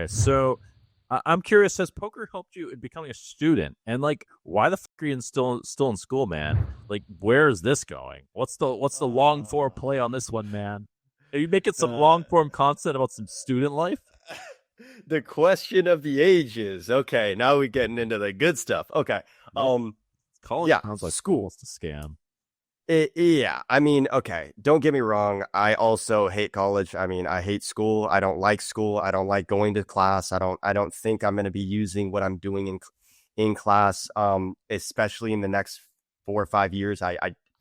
Okay, so I'm curious, has poker helped you in becoming a student? And like, why the fuck are you still in school, man? Like, where is this going? What's the long form Uh, play on this one, man? Are you making some uh, long form content about some student life? the question of the ages. Okay, now we're getting into the good stuff. Okay. Nope. Um, College yeah, sounds like school. almost a scam. Yeah, I mean, okay, don't get me wrong. I also hate college. I mean, I hate school. I don't like school. I don't like going to class. I don't think I'm going to be using what I'm doing in class especially in the next 4 or 5 years. I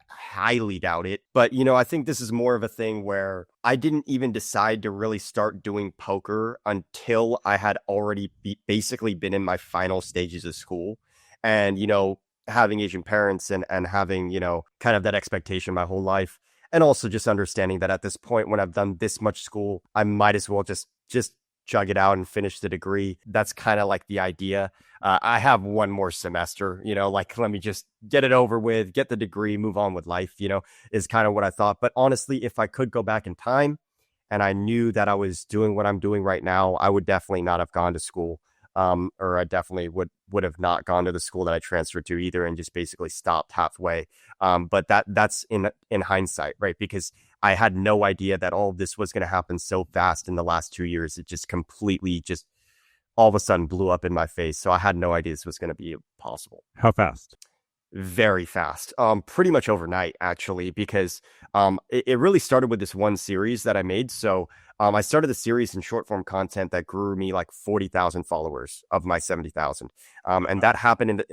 highly doubt it. But, I think this is more of a thing where I didn't even decide to really start doing poker until I had already basically been in my final stages of school. And, having Asian parents and having, kind of that expectation my whole life. And also just understanding that at this point, when I've done this much school, I might as well just chug it out and finish the degree. That's kind of like the idea. I have one more semester, like let me just get it over with, get the degree, move on with life, is kind of what I thought. But honestly, if I could go back in time and I knew that I was doing what I'm doing right now, I would definitely not have gone to school. Or I definitely would have not gone to the school that I transferred to either, and just basically stopped halfway. But that's in hindsight, right? Because I had no idea that all of this was going to happen so fast in the last 2 years. It just completely just all of a sudden blew up in my face. So I had no idea this was going to be possible. How fast? Very fast, pretty much overnight, actually, because it really started with this one series that I made. So I started the series in short form content that grew me like 40,000 followers of my 70,000. And Wow. that happened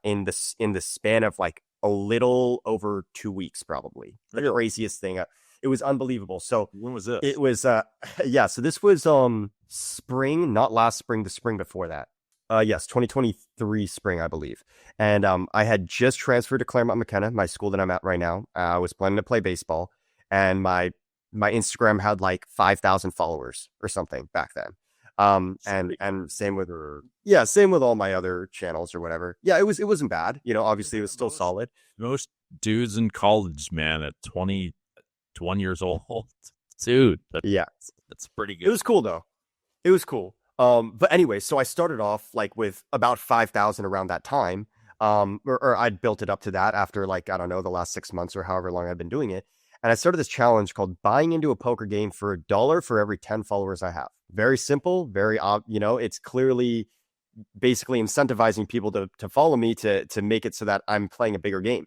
in the span of like a little over 2 weeks, probably the Really? craziest thing. It was unbelievable. So When was it this? was, yeah, so this was spring, not last spring, the spring before that. Yes, 2023 spring, I believe. And I had just transferred to Claremont McKenna, my school that I'm at right now. I was planning to play baseball, and my Instagram had like 5,000 followers or something back then. It's And pretty and same with same with all my other channels or whatever. Yeah, it wasn't bad. Obviously it was still most solid. most dudes in college, man, at 21 years old. Dude, Yeah, that's pretty it good. was cool though. It was cool. But anyway, so I started off like with about 5,000 around that time. Or I'd built it up to that after like, I don't know, the last 6 months or however long I've been doing it. And I started this challenge called buying into a poker game for $1 for every 10 followers I have. Very simple, very, it's clearly basically incentivizing people to follow me to make it so that I'm playing a bigger game.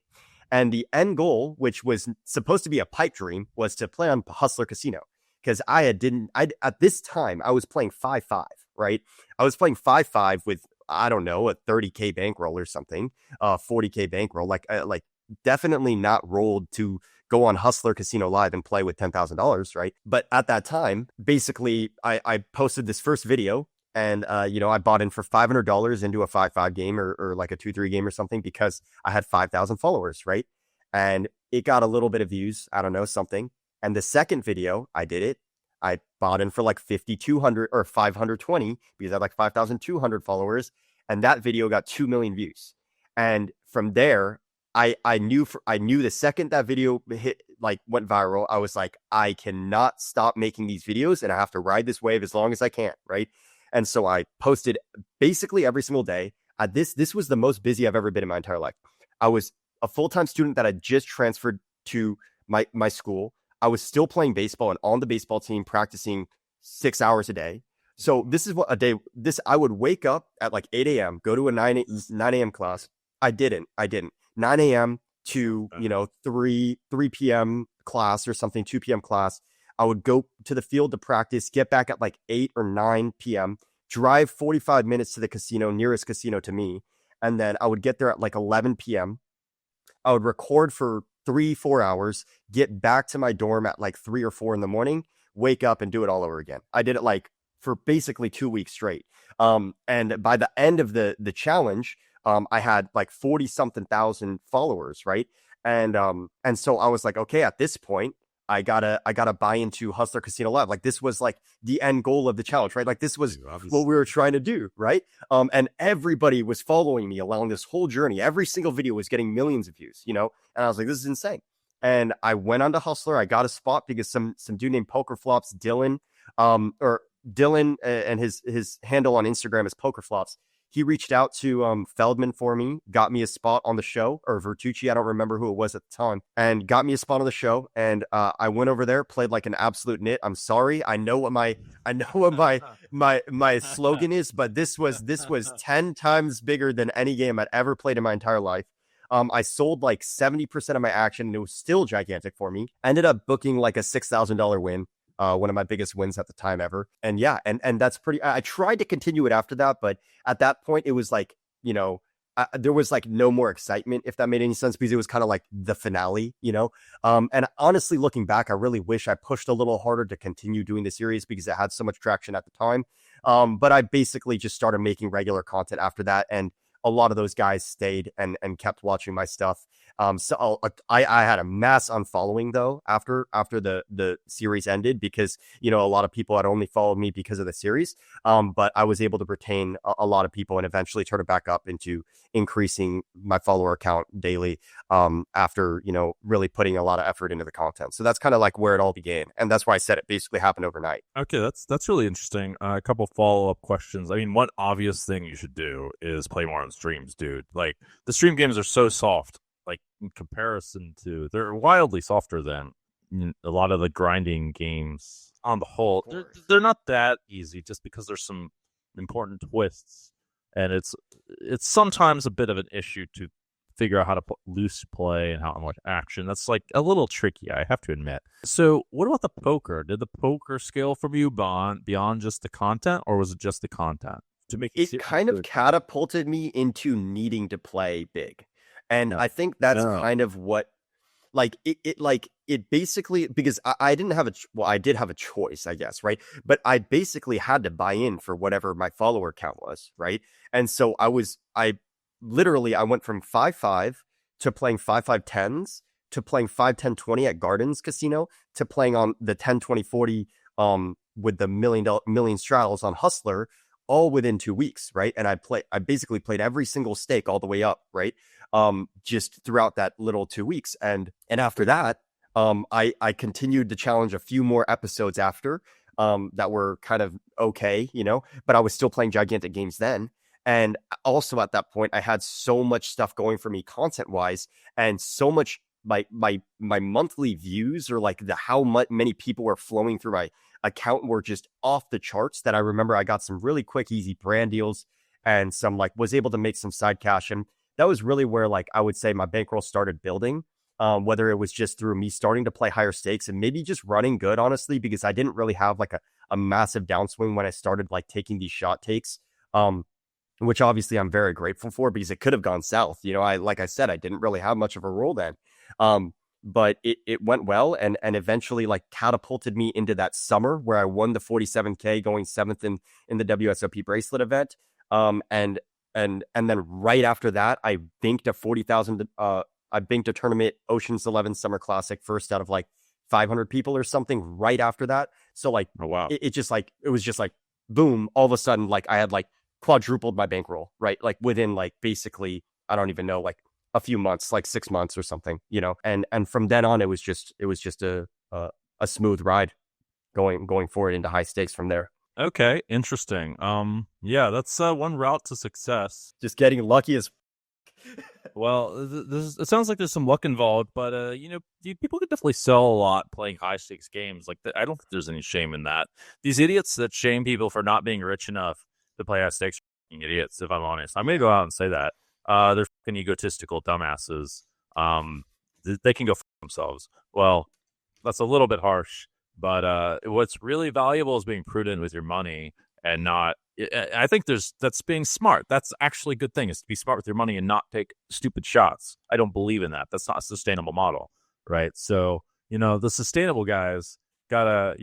And the end goal, which was supposed to be a pipe dream, was to play on Hustler Casino. Because I at this time I was playing 5-5, right? I was playing 5-5 with, I don't know, a 30K bankroll or something, 40K bankroll, like definitely not rolled to go on Hustler Casino Live and play with $10,000, right? But at that time, basically, I posted this first video, and I bought in for $500 into a 5-5 game, or like a 2-3 game or something, because I had 5,000 followers, right? And it got a little bit of views, I don't know, something. And the second video I did it, I bought in for like 5,200 or 520 because I had like 5,200 followers, and that video got 2 million views. And from there, I knew the second that video went viral, I was like, I cannot stop making these videos, and I have to ride this wave as long as I can, right? And so I posted basically every single day. This was the most busy I've ever been in my entire life. I was a full-time student that had just transferred to my school. I was still playing baseball and on the baseball team practicing 6 hours a day. So this is what a day this I would wake up at like 8 a.m., go to a 9 a.m. class. I didn't. 9 a.m. to, 3 p.m. class or something, 2 p.m. class. I would go to the field to practice, get back at like 8 or 9 p.m., drive 45 minutes to the casino, nearest casino to me. And then I would get there at like 11 p.m. I would record for 3, 4 hours, get back to my dorm at like 3 or 4 in the morning, wake up and do it all over again. I did it like for basically 2 weeks straight. And by the end of the challenge, I had like 40 something thousand followers, right? And so I was like, okay, at this point, I gotta buy into Hustler Casino Live. Like this was like the end goal of the challenge, right? Like this was Dude, what we obviously. were trying to do, right? And everybody was following me along this whole journey. Every single video was getting millions of views, And I was like, this is insane. And I went on to Hustler. I got a spot because some dude named Poker Flops, Dylan, or Dylan, and his handle on Instagram is pokerflops. He reached out to Feldman for me, got me a spot on the show, or Vertucci, I don't remember who it was at the time, and got me a spot on the show. And I went over there, played like an absolute nit. I'm sorry, I know what my slogan is, but this was 10 times bigger than any game I'd ever played in my entire life. I sold like 70% of my action, and it was still gigantic for me. I ended up booking like a $6,000 win. One of my biggest wins at the time ever. And yeah, and that's pretty. I tried to continue it after that, but at that point, it was like, there was like no more excitement, if that made any sense, because it was kind of like the finale. And honestly, looking back, I really wish I pushed a little harder to continue doing the series because it had so much traction at the time. But I basically just started making regular content after that, and a lot of those guys stayed and kept watching my stuff. So I had a mass unfollowing though after the series ended, because a lot of people had only followed me because of the series. But I was able to retain a lot of people and eventually turn it back up into increasing my follower count daily. After really putting a lot of effort into the content. So that's kind of like where it all began, and that's why I said it basically happened overnight. Okay, that's really interesting. A couple follow-up questions. I mean, one obvious thing you should do is play more on streams, dude. Like, the stream games are so soft, like, in comparison to, they're wildly softer than a lot of the grinding games on the whole. They're not that easy, just because there's some important twists, and it's sometimes a bit of an issue to figure out how to put loose play and how much action. That's like a little tricky, I have to admit. So what about the poker? Did the poker scale from you beyond just the content, or was it just the content to make it kind of catapulted me into needing to play big? And I think that's kind of what, like, it basically, because I didn't have I did have a choice, I guess, right? But I basically had to buy in for whatever my follower count was, right? And so I went from 5-5 to playing 5-5-10s to playing 5-10-20 at Gardens Casino to playing on the 10-20-40 with the million straddles on Hustler, all within 2 weeks, right? And I basically played every single stake all the way up, right? Just throughout that little 2 weeks. And after that, I continued to challenge a few more episodes after that were kind of okay, but I was still playing gigantic games then. And also at that point, I had so much stuff going for me content wise, and so much my monthly views, or like how many people were flowing through my account, were just off the charts, that I remember I got some really quick, easy brand deals, and some was able to make some side cash. And that was really where I would say my bankroll started building. Whether it was just through me starting to play higher stakes and maybe just running good, honestly, because I didn't really have a massive downswing when I started taking these shot takes. Which obviously I'm very grateful for, because it could have gone south. Like I said, I didn't really have much of a role then. But it went well, and eventually catapulted me into that summer where I won the 47K, going 7th in the WSOP bracelet event. And then right after that, I banked a 40,000. I banked a tournament, Ocean's 11 Summer Classic, first out of 500 people or something right after that. So oh wow, it was just boom, all of a sudden I had quadrupled my bankroll, right? Within basically, I don't even know, a few months, 6 months or something, and from then on, it was just a smooth ride going forward into high stakes from there. Okay, interesting. Yeah, that's one route to success. Just getting lucky as well. It sounds like there's some luck involved, but people could definitely sell a lot playing high stakes games. I don't think there's any shame in that. These idiots that shame people for not being rich enough to play high stakes are idiots, if I'm honest. I'm gonna go out and say that. They're fucking egotistical dumbasses. They can go fuck themselves. Well, that's a little bit harsh, but what's really valuable is being prudent with your money and not. I think that's being smart. That's actually a good thing, is to be smart with your money and not take stupid shots. I don't believe in that. That's not a sustainable model, right? So the sustainable guys gotta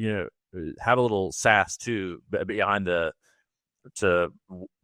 have a little sass too behind to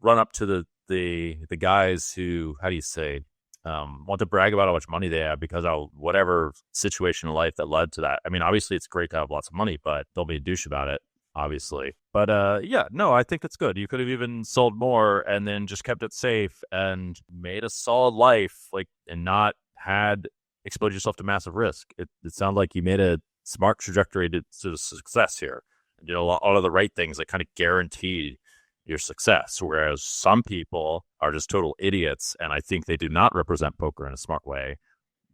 run up to the guys who, how do you say, want to brag about how much money they have because of whatever situation in life that led to that. I mean, obviously it's great to have lots of money, but don't be a douche about it, obviously. But yeah, no, I think it's good. You could have even sold more and then just kept it safe and made a solid life, and not had exposed yourself to massive risk. It sounded like you made a smart trajectory to success here. did a lot of the right things that kind of guaranteed your success. Whereas some people are just total idiots, and I think they do not represent poker in a smart way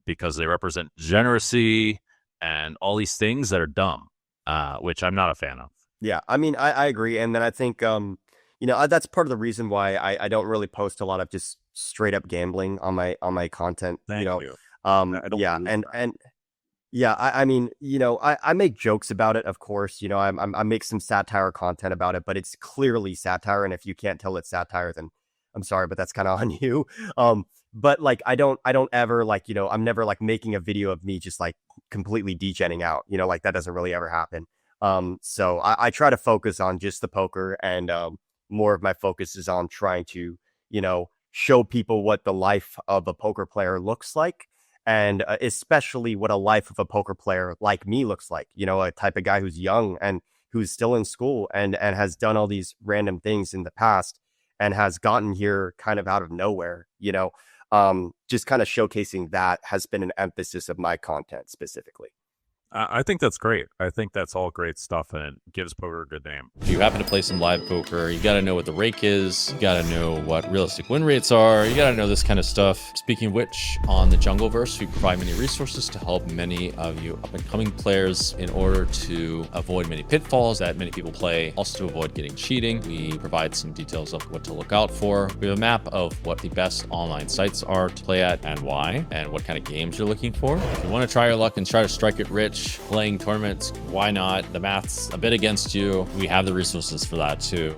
because they represent degeneracy and all these things that are dumb, which I'm not a fan of. Yeah, I mean, I agree, and then I think that's part of the reason why I don't really post a lot of just straight up gambling on my content. Thank you. I don't Yeah, believe and that. and yeah, I mean, I make jokes about it, of course. I make some satire content about it, but it's clearly satire, and if you can't tell it's satire, then I'm sorry, but that's kind of on you. But like, I don't ever like, I'm never like making a video of me just like completely degenning out. Like that doesn't really ever happen. So I try to focus on just the poker, and more of my focus is on trying to, show people what the life of a poker player looks like, and especially what a life of a poker player like me looks like. A type of guy who's young and who's still in school and has done all these random things in the past and has gotten here kind of out of nowhere. Just kind of showcasing that has been an emphasis of my content specifically. I think that's great. I think that's all great stuff, and it gives poker a good name. If you happen to play some live poker, you got to know what the rake is. You got to know what realistic win rates are. You got to know this kind of stuff. Speaking of which, on the Jungleverse, we provide many resources to help many of you up-and-coming players in order to avoid many pitfalls that many people play, also to avoid getting cheating. We provide some details of what to look out for. We have a map of what the best online sites are to play at and why, and what kind of games you're looking for. If you want to try your luck and try to strike it rich, playing tournaments, why not? The math's a bit against you. We have the resources for that too.